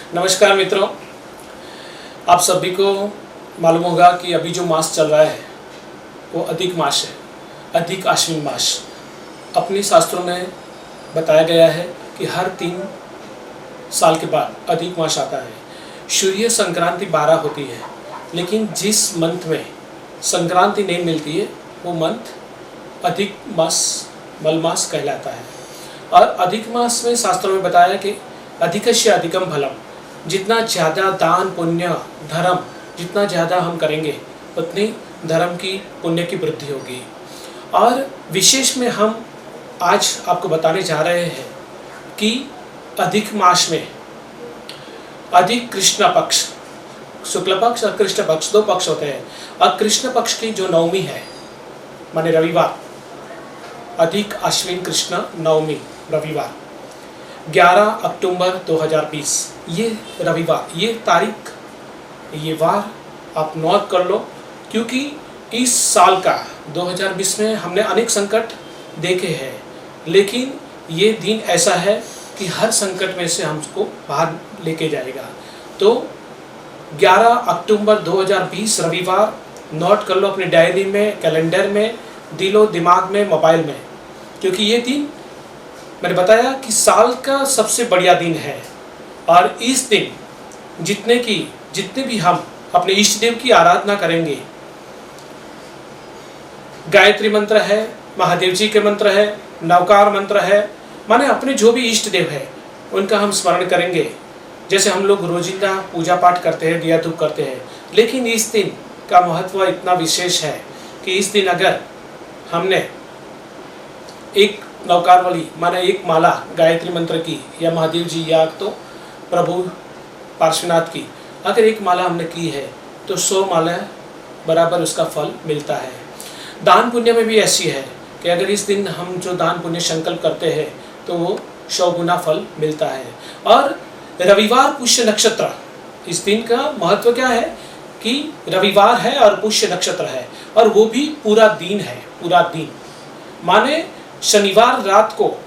नमस्कार मित्रों, आप सभी को मालूम होगा कि अभी जो मास चल रहा है वो अधिक मास है, अधिक आश्विन मास। अपने शास्त्रों में बताया गया है कि हर 3 साल के बाद अधिक मास आता है। सूर्य संक्रांति 12 होती है, लेकिन जिस मंथ में संक्रांति नहीं मिलती है वो मंथ अधिक मास मलमास कहलाता है। और अधिक मास में शास्त्रों में बताया कि अधिकस्य अधिकम फलम, जितना ज़्यादा दान पुण्य धर्म जितना ज़्यादा हम करेंगे उतनी धर्म की पुण्य की वृद्धि होगी। और विशेष में हम आज आपको बताने जा रहे हैं कि अधिक मास में अधिक कृष्ण पक्ष, शुक्ल पक्ष और कृष्ण पक्ष 2 पक्ष होते हैं। और कृष्ण पक्ष की जो नवमी है माने रविवार, अधिक आश्विन कृष्ण नवमी रविवार 11 अक्टूबर 2020, ये रविवार, ये तारीख, ये वार आप नोट कर लो, क्योंकि इस साल का 2020 में हमने अनेक संकट देखे हैं, लेकिन ये दिन ऐसा है कि हर संकट में से हमको बाहर लेके जाएगा। तो 11 अक्टूबर 2020 रविवार नोट कर लो अपने डायरी में, कैलेंडर में, दिलो दिमाग में, मोबाइल में, क्योंकि ये दिन मैंने बताया कि साल का सबसे बढ़िया दिन है। और इस दिन जितने भी हम अपने इष्ट देव की आराधना करेंगे, गायत्री मंत्र है, महादेव जी के मंत्र है, नवकार मंत्र है, माने अपने जो भी इष्ट देव है उनका हम स्मरण करेंगे। जैसे हम लोग रोजिंदा पूजा पाठ करते हैं, दिया धूप करते हैं, लेकिन इस दिन का महत्व इतना विशेष है कि इस दिन अगर हमने एक नवकार वाली माने एक माला गायत्री मंत्र की, या महादेव जी या तो प्रभु पार्श्वनाथ की अगर एक माला हमने की है तो 100 माला बराबर उसका फल मिलता है। दान पुण्य में भी ऐसी है कि अगर इस दिन हम जो दान पुण्य संकल्प करते हैं तो वो 100 गुना फल मिलता है। और रविवार पुष्य नक्षत्र, इस दिन का महत्व क्या है कि रविवार है और पुष्य नक्षत्र है, और वो भी पूरा दिन है, पूरा दिन माने शनिवार रात को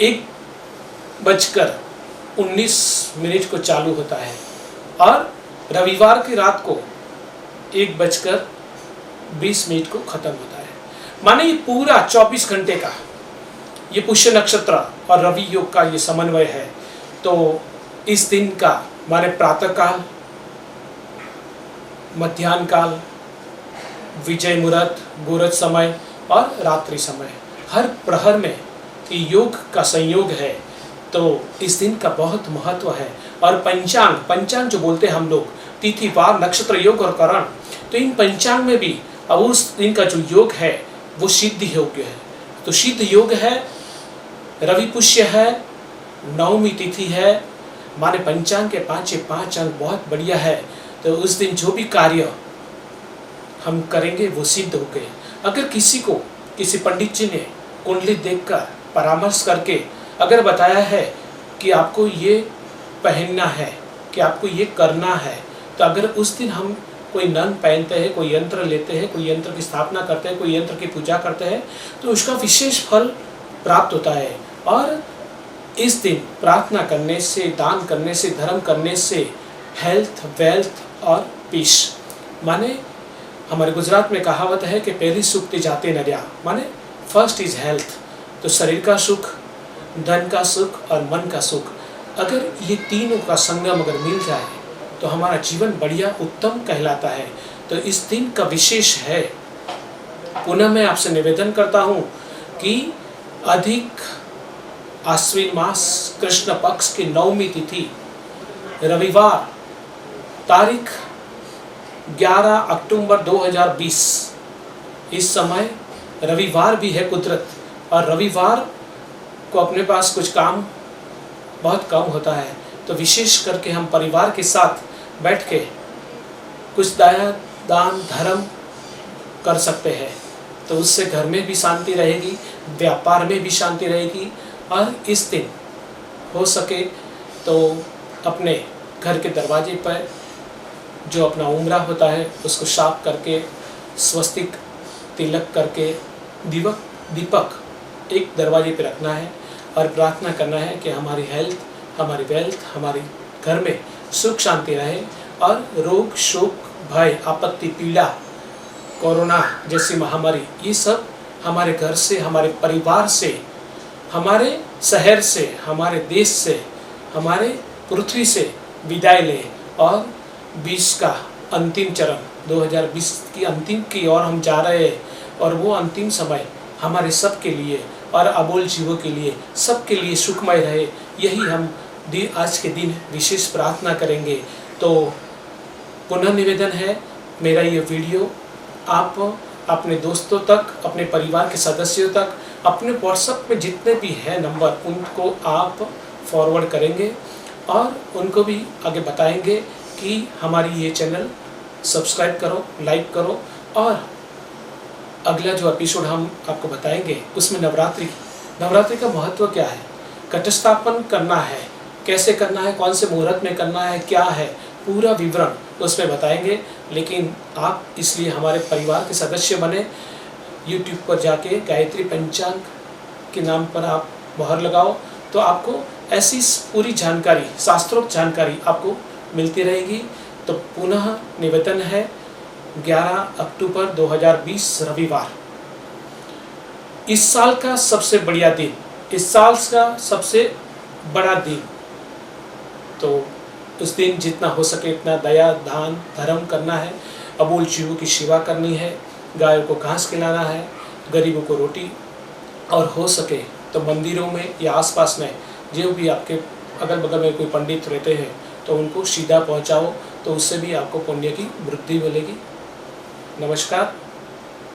1:19 को चालू होता है और रविवार की रात को 1:20 को खत्म होता है। माने ये पूरा 24 घंटे का ये पुष्य नक्षत्र और रवि योग का ये समन्वय है। तो इस दिन का माने प्रातः काल, मध्याह्न काल, विजय मुहूर्त, गोरज समय और रात्रि समय, हर प्रहर में योग का संयोग है। तो इस दिन का बहुत महत्व है। और पंचांग जो बोलते हैं हम लोग, तिथि वार नक्षत्र योग और करण, तो इन पंचांग में भी अब उस दिन का जो योग है वो सिद्ध योग है। तो सिद्ध योग है, रवि पुष्य है, नवमी तिथि है, माने पंचांग के 5 अंक बहुत बढ़िया है। तो उस दिन जो भी कार्य हम करेंगे वो सिद्ध हो गए। अगर किसी पंडित जी ने कुंडली देखकर परामर्श करके अगर बताया है कि आपको ये पहनना है, कि आपको ये करना है, तो अगर उस दिन हम कोई नंग पहनते हैं, कोई यंत्र लेते हैं, कोई यंत्र की स्थापना करते हैं, कोई यंत्र की पूजा करते हैं, तो उसका विशेष फल प्राप्त होता है। और इस दिन प्रार्थना करने से, दान करने से, धर्म करने से हेल्थ, वेल्थ और पीस, माने हमारे गुजरात में कहावत है कि पहली सुख ते जाते नर्या, माने फर्स्ट इज हेल्थ। तो शरीर का सुख, धन का सुख और मन का सुख, अगर ये तीनों का संगम अगर मिल जाए तो हमारा जीवन बढ़िया उत्तम कहलाता है। तो इस दिन का विशेष है। पुनः मैं आपसे निवेदन करता हूँ कि अधिक आश्विन मास कृष्ण पक्ष की नवमी तिथि रविवार, तारीख 11 अक्टूबर 2020, इस समय रविवार भी है कुदरत, और रविवार को अपने पास कुछ काम बहुत कम होता है। तो विशेष करके हम परिवार के साथ बैठ के कुछ दया दान धर्म कर सकते हैं, तो उससे घर में भी शांति रहेगी, व्यापार में भी शांति रहेगी। और इस दिन हो सके तो अपने घर के दरवाजे पर जो अपना उम्रा होता है उसको साफ करके, स्वस्तिक तिलक करके, दीपक एक दरवाजे पे रखना है और प्रार्थना करना है कि हमारी हेल्थ, हमारी वेल्थ, हमारे घर में सुख शांति रहे और रोग शोक भय आपत्ति पीड़ा कोरोना जैसी महामारी ये सब हमारे घर से, हमारे परिवार से, हमारे शहर से, हमारे देश से, हमारे पृथ्वी से विदाई ले और 20 का अंतिम चरण 2020 की अंतिम की ओर हम जा रहे हैं और वो अंतिम समय हमारे सब के लिए और अबोल जीवों के लिए सबके लिए सुखमय रहे, यही हम आज के दिन विशेष प्रार्थना करेंगे। तो पुनः निवेदन है, मेरा ये वीडियो आप अपने दोस्तों तक, अपने परिवार के सदस्यों तक, अपने व्हाट्सएप में जितने भी हैं नंबर उनको आप फॉरवर्ड करेंगे और उनको भी आगे बताएंगे कि हमारी ये चैनल सब्सक्राइब करो, लाइक करो। और अगला जो एपिसोड हम आपको बताएंगे उसमें नवरात्रि का महत्व क्या है, घटस्थापन करना है, कैसे करना है, कौन से मुहूर्त में करना है, क्या है, पूरा विवरण उसमें बताएंगे। लेकिन आप इसलिए हमारे परिवार के सदस्य बने, यूट्यूब पर जाके गायत्री पंचांग के नाम पर आप मोहर लगाओ तो आपको ऐसी पूरी जानकारी, शास्त्रोक्त जानकारी आपको मिलती रहेगी। तो पुनः निवेदन है, 11 अक्टूबर 2020 रविवार, इस साल का सबसे बढ़िया दिन, इस साल का सबसे बड़ा दिन। तो उस दिन जितना हो सके इतना दया दान धर्म करना है, अबोल जीवों की सेवा करनी है, गायों को घास खिलाना है, गरीबों को रोटी, और हो सके तो मंदिरों में या आसपास में जो भी आपके अगल बगल में कोई पंडित रहते हैं तो उनको सीधा पहुंचाओ, तो उससे भी आपको पुण्य की वृद्धि मिलेगी। नमस्कार।